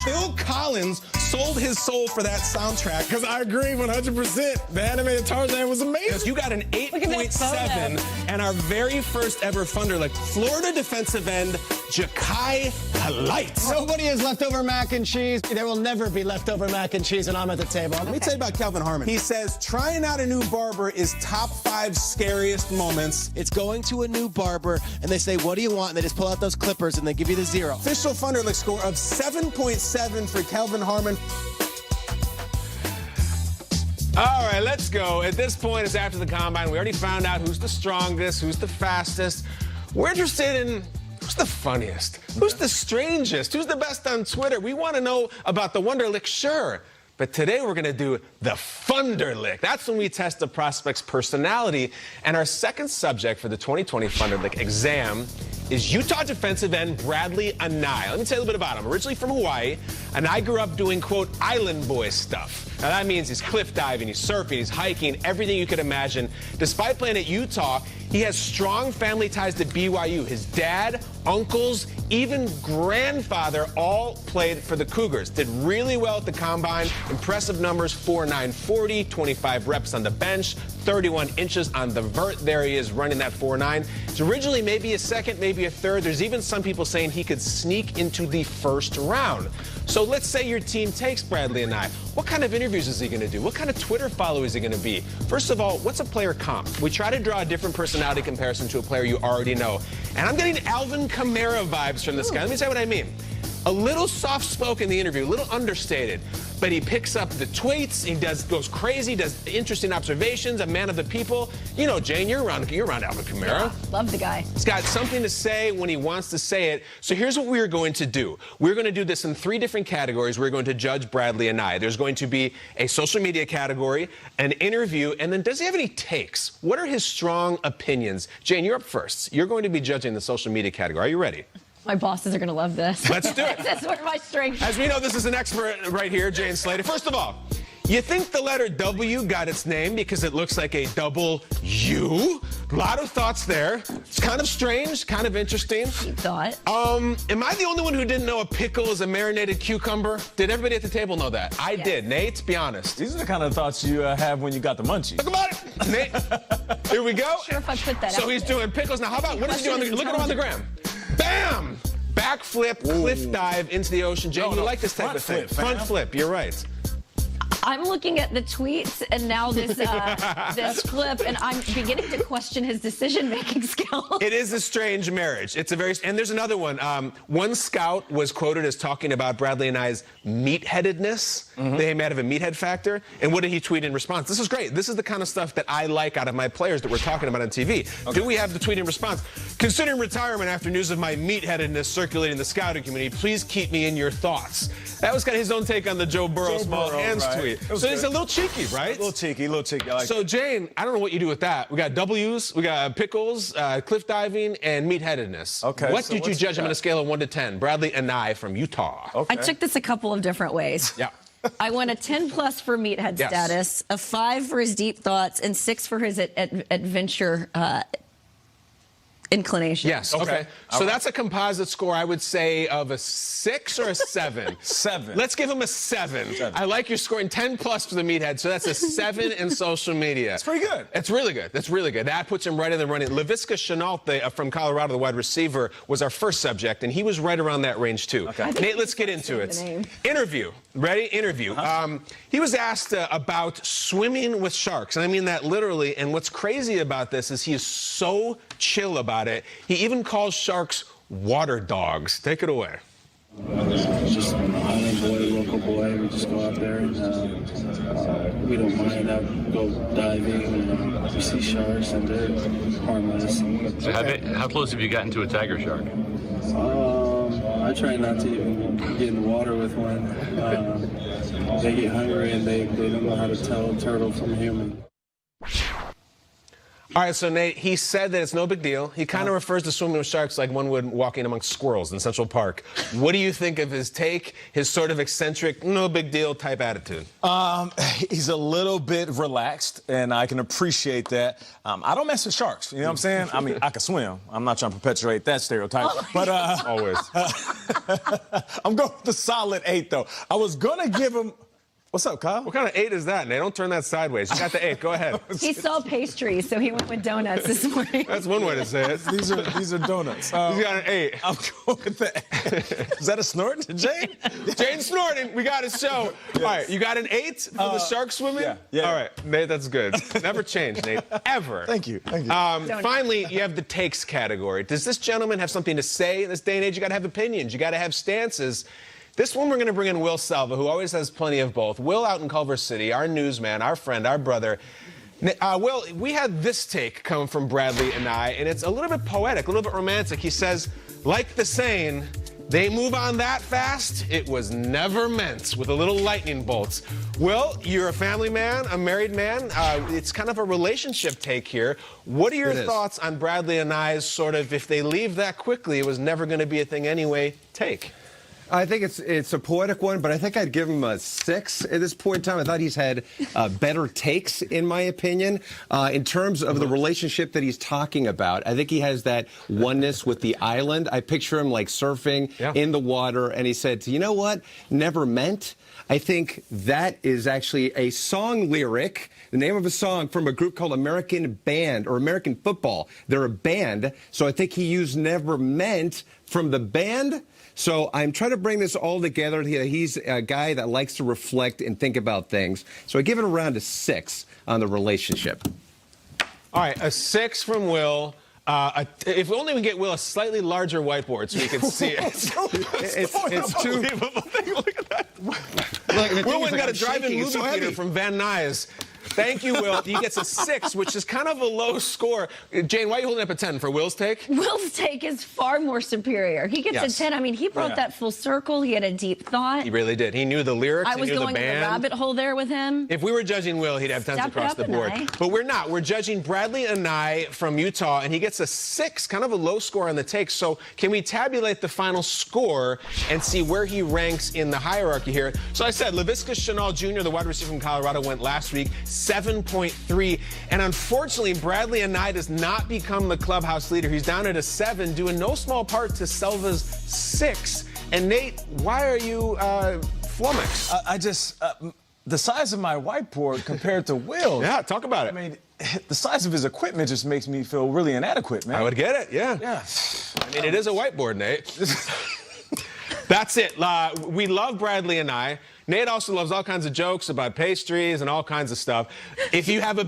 Phil Collins sold his soul for that soundtrack. Because I agree 100%. The animated Tarzan was amazing. You got an 8.7 and our very first ever Funderlic, Florida defensive end, Ja'Kai Polite. Nobody has leftover mac and cheese. There will never be leftover mac and cheese when I'm at the table. Let me tell you about Kelvin Harmon. He says, trying out a new barber is top 5 scariest moments. It's going to a new barber, and they say, what do you want? And they just pull out those clippers, and they give you the 0. Official Funderlic score of 7.7 for Kelvin Harmon. All right, let's go. At this point, it's after the combine. We already found out who's the strongest, who's the fastest. We're interested in who's the funniest, who's the strangest, who's the best on Twitter. We want to know about the Wonderlic, sure. But today we're going to do the Funderlic. That's when we test the prospect's personality. And our second subject for the 2020 Funderlic exam is Utah defensive end Bradlee Anae. Let me tell you a little bit about him. Originally from Hawaii, Anae grew up doing, quote, island boy stuff. Now that means he's cliff diving, he's surfing, he's hiking, everything you could imagine. Despite playing at Utah, he has strong family ties to BYU. His dad, uncles, even grandfather all played for the Cougars. Did really well at the combine. Impressive numbers, 4.9 40, 25 reps on the bench, 31 inches on the vert. There he is running that 4.9. It's originally maybe a second, maybe a third. There's even some people saying he could sneak into the first round. So let's say your team takes Bradlee Anae. What kind of interviews is he going to do? What kind of Twitter follow is he going to be? First of all, what's a player comp? We try to draw a different personality comparison to a player you already know. And I'm getting Alvin Kamara vibes from this guy. Let me tell you what I mean. A little soft-spoken in the interview, a little understated, but he picks up the tweets, he goes crazy, does interesting observations, a man of the people. You know, Jane, you're around Alvin Kamara. Yeah, love the guy. He's got something to say when he wants to say it. So here's what we're going to do. We're going to do this in 3 different categories. We're going to judge Bradlee Anae. There's going to be a social media category, an interview, and then does he have any takes? What are his strong opinions? Jane, you're up first. You're going to be judging the social media category. Are you ready? My bosses are going to love this. Let's do it. This is one of my strengths. As we know, this is an expert right here, Jane Slater. First of all, you think the letter W got its name because it looks like a double U? A lot of thoughts there. It's kind of strange, kind of interesting. Deep thought. Am I the only one who didn't know a pickle is a marinated cucumber? Did everybody at the table know that? I did. Nate, be honest. These are the kind of thoughts you have when you got the munchies. Look about it. Nate, here we go. Sure if I put that So he's doing pickles. Now, how about, what is he doing? Look at him on the gram. Bam! Backflip, cliff dive into the ocean. Jane, you like this type of thing. Front flip, you're right. I'm looking at the tweets and now this this clip, and I'm beginning to question his decision-making skills. It is a strange marriage. It's a very, and there's another one. One scout was quoted as talking about Bradlee Anae's meatheadedness. They might have a meathead factor. And what did he tweet in response? This is great. This is the kind of stuff that I like out of my players that we're talking about on TV. Okay. Do we have the tweet in response? Considering retirement after news of my meatheadedness circulating the scouting community, please keep me in your thoughts. That was kind of his own take on the Joe Burrow small hands tweet. So it's a little cheeky, right? A little cheeky, like so, Jane, I don't know what you do with that. We got W's, we got pickles, cliff diving, and meatheadedness. Okay. What did you judge him on a scale of 1 to 10? Bradlee Anae from Utah. Okay. I took this a couple of different ways. Yeah. I went a 10+ for meathead status, a 5 for his deep thoughts, and 6 for his adventure inclination. Yes. Okay. So that's a composite score, I would say, of a 6 or a 7. 7. Let's give him a 7. I like your scoring 10+ for the meathead, so that's a 7 in social media. That's pretty good. It's really good. That's really good. That puts him right in the running. Laviska Shenault from Colorado, the wide receiver, was our first subject, and he was right around that range, too. Okay. Nate, let's get into it. Interview. Ready? Interview. He was asked about swimming with sharks, and I mean that literally, and what's crazy about this is he is so chill about it. He even calls sharks water dogs. Take it away. Just an island boy, local boy. We just go out there and we don't mind. Go diving and we see sharks and they're harmless. So how close have you gotten to a tiger shark? I try not to even get in the water with one. They get hungry and they don't know how to tell a turtle from a human. All right, so Nate, he said that it's no big deal. He kind of refers to swimming with sharks like one would walking amongst squirrels in Central Park. What do you think of his take, his sort of eccentric, no big deal type attitude? He's a little bit relaxed, and I can appreciate that. I don't mess with sharks, you know what I'm saying? I mean, I can swim. I'm not trying to perpetuate that stereotype. But Always. I'm going with the solid 8, though. I was going to give him... What's up, Kyle? What kind of 8 is that, Nate? Don't turn that sideways. You got the 8. Go ahead. He saw pastries, so he went with donuts this morning. That's one way to say it. These are donuts. He's got an 8. I'm going with the 8. Is that a snort, Jane? Jane's snorting. We got it. So, yes. All right, you got an 8 for the shark swimming? Yeah. All right, Nate, that's good. Never change, Nate. Ever. Thank you. Finally, you have the takes category. Does this gentleman have something to say in this day and age? You got to have opinions. You got to have stances. This one, we're going to bring in Will Selva, who always has plenty of both. Will out in Culver City, our newsman, our friend, our brother. Will, we had this take come from Bradlee and I, and it's a little bit poetic, a little bit romantic. He says, like the saying, they move on that fast, it was never meant, with a little lightning bolts. Will, you're a family man, a married man. It's kind of a relationship take here. What are your thoughts on Bradlee and I's sort of, if they leave that quickly, it was never going to be a thing anyway, take? I think it's a poetic one, but I think I'd give him a 6 at this point in time. I thought he's had better takes, in my opinion. In terms of the relationship that he's talking about, I think he has that oneness with the island. I picture him like surfing in the water, and he said, you know what? Never meant. I think that is actually a song lyric, the name of a song from a group called American Band, or American Football. They're a band, so I think he used never meant from the band. So I'm trying to bring this all together. He's a guy that likes to reflect and think about things. So I give it around a 6 on the relationship. All right, a 6 from Will. If only we get Will a slightly larger whiteboard so we can see it. It's too... Look at that. Will went and got a drive-in movie theater from Van Nuys. Thank you, Will. He gets a 6, which is kind of a low score. Jane, why are you holding up a 10 for Will's take? Will's take is far more superior. He gets a 10. I mean, he brought that full circle. He had a deep thought. He really did. He knew the lyrics. I was going in the rabbit hole there with him. If we were judging Will, he'd have 10s across the board. Anae. But we're not. We're judging Bradlee Anae from Utah, and he gets a 6, kind of a low score on the take. So can we tabulate the final score and see where he ranks in the hierarchy here? So I said, Laviska Shenault Jr., the wide receiver from Colorado, went last week, 7.3. And unfortunately, Bradlee Anae does not become the clubhouse leader. He's down at a 7, due in no small part to Selva's 6. And Nate, why are you flummoxed? I just... the size of my whiteboard compared to Will's. Yeah, talk about it. I mean, the size of his equipment just makes me feel really inadequate, man. I would get it, yeah. I mean, it is a whiteboard, Nate. That's it. We love Bradlee Anae. Nate also loves all kinds of jokes about pastries and all kinds of stuff. If you have a